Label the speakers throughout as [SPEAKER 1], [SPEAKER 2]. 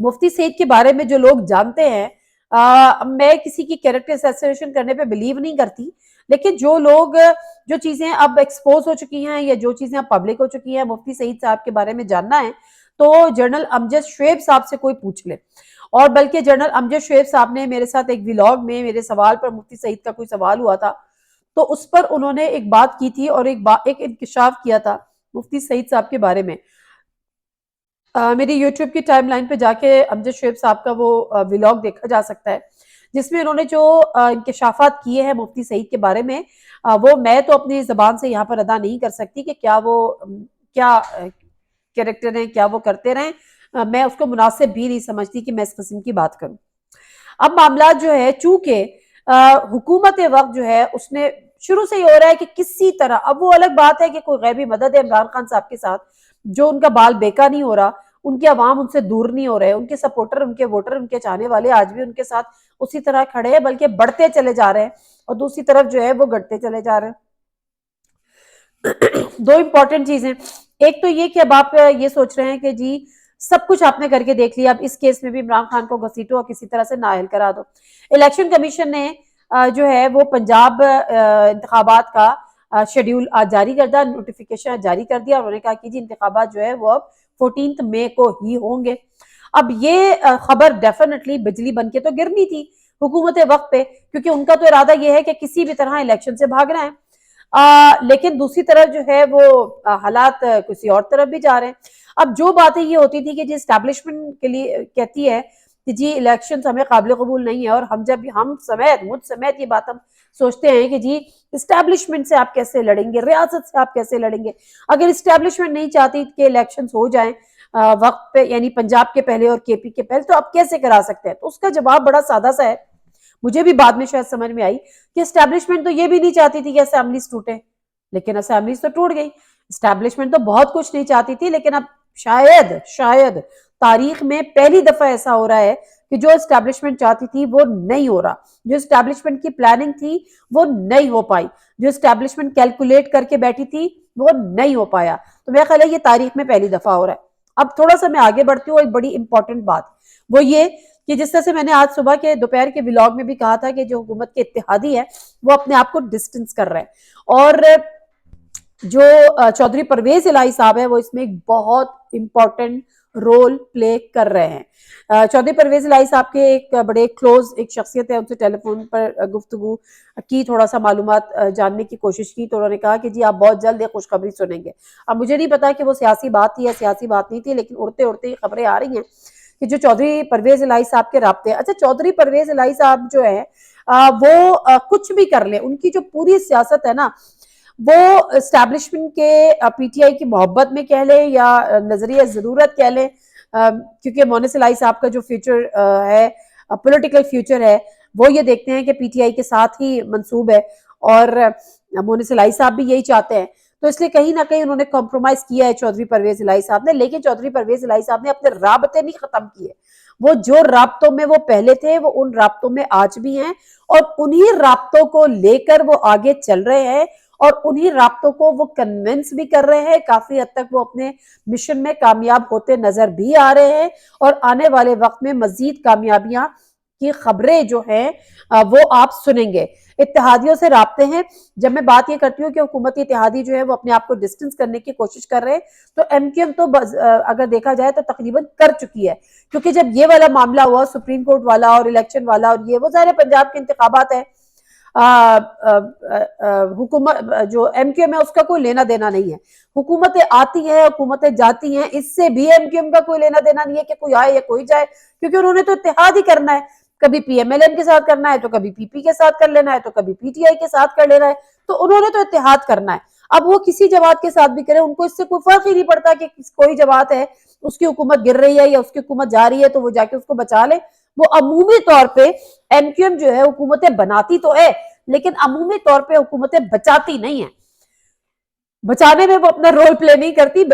[SPEAKER 1] مفتی سعید کے بارے میں جو لوگ جانتے ہیں، میں کسی کی کیریکٹر اسیسینیشن کرنے پہ بلیو نہیں کرتی، لیکن جو لوگ جو چیزیں اب ایکسپوز ہو چکی ہیں یا جو چیزیں اب پبلک ہو چکی ہیں، مفتی سعید صاحب کے بارے میں جاننا ہے تو جنرل امجد شعیب صاحب سے کوئی پوچھ لے. اور بلکہ جنرل امجد شعیب صاحب نے میرے ساتھ ایک ولاگ میں میرے سوال پر، مفتی سعید کا کوئی سوال ہوا تھا تو اس پر انہوں نے ایک بات کی تھی اور ایک انکشاف کیا تھا مفتی سعید صاحب کے بارے میں. میری یوٹیوب کی ٹائم لائن پہ جا کے امجد شعیب صاحب کا وہ ولاگ دیکھا جا سکتا ہے، جس میں انہوں نے جو انکشافات کیے ہیں مفتی سعید کے بارے میں، وہ میں تو اپنی زبان سے یہاں پر ادا نہیں کر سکتی کہ کیا وہ کیا کیریکٹر ہیں، کیا وہ کرتے رہیں. میں اس کو مناسب بھی نہیں سمجھتی کہ میں اس قسم کی بات کروں. اب معاملات جو ہے، چونکہ حکومت وقت جو ہے اس نے شروع سے یہ ہو رہا ہے کہ کسی طرح، اب وہ الگ بات ہے کہ کوئی غیبی مدد ہے عمران خان صاحب کے ساتھ، جو ان کا بال بیکا نہیں ہو رہا، ان کے عوام ان سے دور نہیں ہو رہے، ان کے سپورٹر، ان کے ووٹر، ان کے چاہنے والے آج بھی ان کے ساتھ اسی طرح کھڑے ہیں، بلکہ بڑھتے چلے جا رہے ہیں، اور دوسری طرف جو ہے وہ گھٹتے چلے جا رہے ہیں. دو امپورٹنٹ چیزیں، ایک تو یہ کہ اب آپ یہ سوچ رہے ہیں کہ جی سب کچھ آپ نے کر کے دیکھ لیا، اب اس کیس میں بھی عمران خان کو گھسیٹو اور کسی طرح سے نااہل کرا دو. الیکشن کمیشن نے جو ہے وہ پنجاب انتخابات کا شیڈیول آج جاری کردہ، نوٹیفیکیشن جاری کر دیا، اور انہوں نے کہا کہ جی انتخابات جو ہے وہ اب 14 مئی کو ہی ہوں گے. اب یہ خبر ڈیفینیٹلی بجلی بن کے تو گرنی تھی حکومت وقت پہ، کیونکہ ان کا تو ارادہ یہ ہے کہ کسی بھی طرح الیکشن سے بھاگنا ہے. لیکن دوسری طرف جو ہے وہ حالات کسی اور طرف بھی جا رہے ہیں. اب جو باتیں یہ ہوتی تھی کہ جی اسٹیبلشمنٹ کے لیے کہتی ہے کہ جی الیکشن ہمیں قابل قبول نہیں ہے، اور ہم جب ہم سمیت مجھ سمیت یہ بات ہم سوچتے ہیں کہ جی اسٹیبلشمنٹ سے آپ کیسے لڑیں گے، ریاست سے آپ کیسے لڑیں گے. اگر اسٹیبلشمنٹ نہیں چاہتی کہ الیکشنز ہو جائیں وقت پہ، یعنی پنجاب کے پہلے اور کے پی کے پہلے، تو آپ کیسے کرا سکتے ہیں؟ تو اس کا جواب بڑا سادہ سا ہے، مجھے بھی بعد میں شاید سمجھ میں آئی کہ اسٹیبلشمنٹ تو یہ بھی نہیں چاہتی تھی کہ اسمبلیز ٹوٹیں، لیکن اسمبلیز تو ٹوٹ گئی. اسٹیبلشمنٹ تو بہت کچھ نہیں چاہتی تھی، لیکن اب شاید تاریخ میں پہلی دفعہ ایسا ہو رہا ہے کہ جو اسٹیبلشمنٹ چاہتی تھی وہ نہیں ہو رہا، جو اسٹیبلشمنٹ کی پلاننگ تھی وہ نہیں ہو پائی، جو اسٹیبلشمنٹ کیلکولیٹ کر کے بیٹھی تھی وہ نہیں ہو پایا. تو میرا خیال ہے یہ تاریخ میں پہلی دفعہ ہو رہا ہے. اب تھوڑا سا میں آگے بڑھتی ہوں، ایک بڑی امپورٹنٹ بات وہ یہ کہ جس طرح سے میں نے آج صبح کے دوپہر کے ولاگ میں بھی کہا تھا کہ جو حکومت کے اتحادی ہے وہ اپنے آپ کو ڈسٹنس کر رہے ہیں، اور جو چودھری پرویز الہی صاحب ہے وہ اس میں ایک بہت امپورٹنٹ رول پلے کر رہے ہیں. چودھری پرویز الہی صاحب کے ایک بڑے کلوز ایک شخصیت ہے، ان سے ٹیلی فون پر گفتگو کی، تھوڑا سا معلومات جاننے کی کوشش کی، تو انہوں نے کہا کہ جی آپ بہت جلد ایک خوشخبری سنیں گے. اب مجھے نہیں پتا کہ وہ سیاسی بات تھی یا سیاسی بات نہیں تھی، لیکن اڑتے اڑتے یہ خبریں آ رہی ہیں کہ جو چودھری پرویز الہی صاحب کے رابطے، اچھا چودھری پرویز الہی صاحب جو ہے وہ کچھ بھی کر لیں، ان کی جو پوری سیاست ہے نا، وہ اسٹیبلشمنٹ کے پی ٹی آئی کی محبت میں کہہ لیں یا نظریہ ضرورت کہہ لیں، کیونکہ مونس الہی صاحب کا جو فیوچر ہے، پولیٹیکل فیوچر ہے، وہ یہ دیکھتے ہیں کہ پی ٹی آئی کے ساتھ ہی منسوب ہے، اور مونس الہی صاحب بھی یہی چاہتے ہیں، تو اس لیے کہیں نہ کہیں انہوں نے کمپرومائز کیا ہے چودھری پرویز الہی صاحب نے. لیکن چودھری پرویز الہی صاحب نے اپنے رابطے نہیں ختم کیے، وہ جو رابطوں میں وہ پہلے تھے وہ ان رابطوں میں آج بھی ہیں، اور انہی رابطوں کو لے کر وہ آگے چل رہے ہیں، اور انہی رابطوں کو وہ کنونس بھی کر رہے ہیں. کافی حد تک وہ اپنے مشن میں کامیاب ہوتے نظر بھی آ رہے ہیں، اور آنے والے وقت میں مزید کامیابیاں کی خبریں جو ہیں وہ آپ سنیں گے. اتحادیوں سے رابطے ہیں. جب میں بات یہ کرتی ہوں کہ حکومتی اتحادی جو ہے وہ اپنے آپ کو ڈسٹنس کرنے کی کوشش کر رہے ہیں، تو ایم کیو ایم تو اگر دیکھا جائے تو تقریباً کر چکی ہے، کیونکہ جب یہ والا معاملہ ہوا سپریم کورٹ والا اور الیکشن والا، اور یہ وہ ظاہر پنجاب کے انتخابات ہیں، حکومت جو ایم کیو ایم ہے اس کا کوئی لینا دینا نہیں ہے. حکومتیں آتی ہیں، حکومتیں جاتی ہیں، اس سے بھی ایم کیو ایم کا کوئی لینا دینا نہیں ہے کہ کوئی آئے یا کوئی جائے، کیونکہ انہوں نے تو اتحاد ہی کرنا ہے. کبھی پی ایم ایل این کے ساتھ کرنا ہے، تو کبھی پی پی کے ساتھ کر لینا ہے، تو کبھی پی ٹی آئی کے ساتھ کر لینا ہے. تو انہوں نے تو اتحاد کرنا ہے. اب وہ کسی جماعت کے ساتھ بھی کرے، ان کو اس سے کوئی فرق ہی نہیں پڑتا کہ کوئی جماعت ہے اس کی حکومت گر رہی ہے یا اس کی حکومت جا رہی ہے تو وہ جا کے اس کو بچا لے. وہ عمومی طور پہ ایم کیو ایم جو ہے حکومتیں بناتی تو ہے، لیکن عمومی طور پہ حکومتیں بچاتی نہیں ہیں. بچانے میں وہ اپنا رول پلے نہیں کرتی،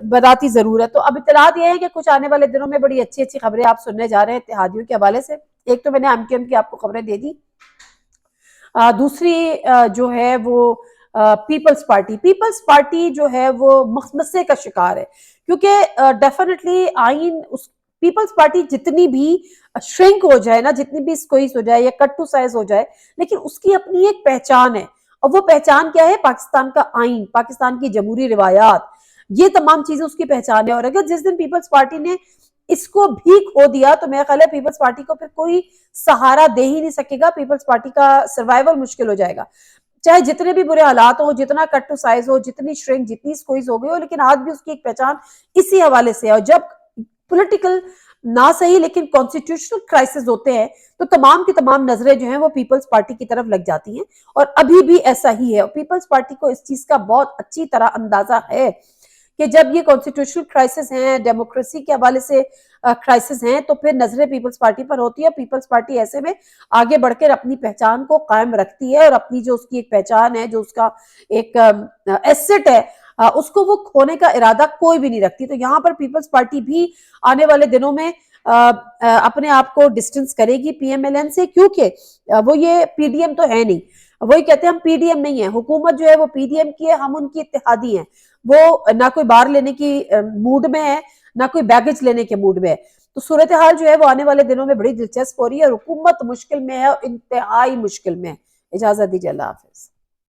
[SPEAKER 1] بناتی ضرور ہے. تو اب اطلاعات یہ ہے کہ کچھ آنے والے دنوں میں بڑی اچھی اچھی خبریں آپ سننے جا رہے ہیں اتحادیوں کے حوالے سے. ایک تو میں نے ایم کیو ایم کی آپ کو خبریں دے دی، دوسری جو ہے وہ پیپلز پارٹی جو ہے وہ مخمصے کا شکار ہے، کیونکہ ڈیفینیٹلی آئین اس پیپلز پارٹی جتنی بھی شرنک ہو جائے نا، جتنی بھی اسکوئز ہو جائے یا کٹ ٹو سائز ہو جائے، لیکن اس کی اپنی ایک پہچان ہے، اور وہ پہچان کیا ہے؟ پاکستان کا آئین، پاکستان کی جمہوری روایات، یہ تمام چیزیں اس کی پہچان ہے. اور اگر جس دن پیپلز پارٹی نے اس کو بھی کھو دیا تو میرا خیال ہے پیپلز پارٹی کو پھر کوئی سہارا دے ہی نہیں سکے گا، پیپلز پارٹی کا سروائیول مشکل ہو جائے گا. چاہے جتنے بھی برے حالات ہو، جتنا کٹ ٹو سائز ہو، جتنی شرنک، جتنی اسکوئز ہو گئی ہو، لیکن آج بھی اس کی ایک پہچان اسی حوالے سے ہے. اور جب پولیٹیکل نہ صحیح لیکن کانسٹیٹیوشنل کرائسس ہوتے ہیں تو تمام کی تمام نظریں جو ہیں وہ پیپلز پارٹی کی طرف لگ جاتی ہیں، اور ابھی بھی ایسا ہی ہے. اور پیپلز پارٹی کو اس چیز کا بہت اچھی طرح اندازہ ہے کہ جب یہ کانسٹیٹیوشنل کرائسس ہیں، ڈیموکریسی کے حوالے سے کرائسس ہیں، تو پھر نظریں پیپلز پارٹی پر ہوتی ہے. پیپلز پارٹی ایسے میں آگے بڑھ کر اپنی پہچان کو قائم رکھتی ہے، اور اپنی جو اس کی ایک پہچان ہے، جو اس کا ایک ایسٹ ہے، اس کو وہ کھونے کا ارادہ کوئی بھی نہیں رکھتی. تو یہاں پر پیپلز پارٹی بھی آنے والے دنوں میں اپنے آپ کو ڈسٹنس کرے گی پی ایم ایل این سے، کیونکہ وہ یہ پی ڈی ایم تو ہے نہیں. وہی کہتے ہیں ہم پی ڈی ایم نہیں ہیں، حکومت جو ہے وہ پی ڈی ایم کی ہے، ہم ان کی اتحادی ہیں. وہ نہ کوئی بار لینے کی موڈ میں ہے، نہ کوئی بیگج لینے کے موڈ میں ہے. تو صورتحال جو ہے وہ آنے والے دنوں میں بڑی دلچسپ ہو رہی ہے، اور حکومت مشکل میں ہے، اور انتہائی مشکل میں ہے. اجازت دیجیے، اللہ حافظ.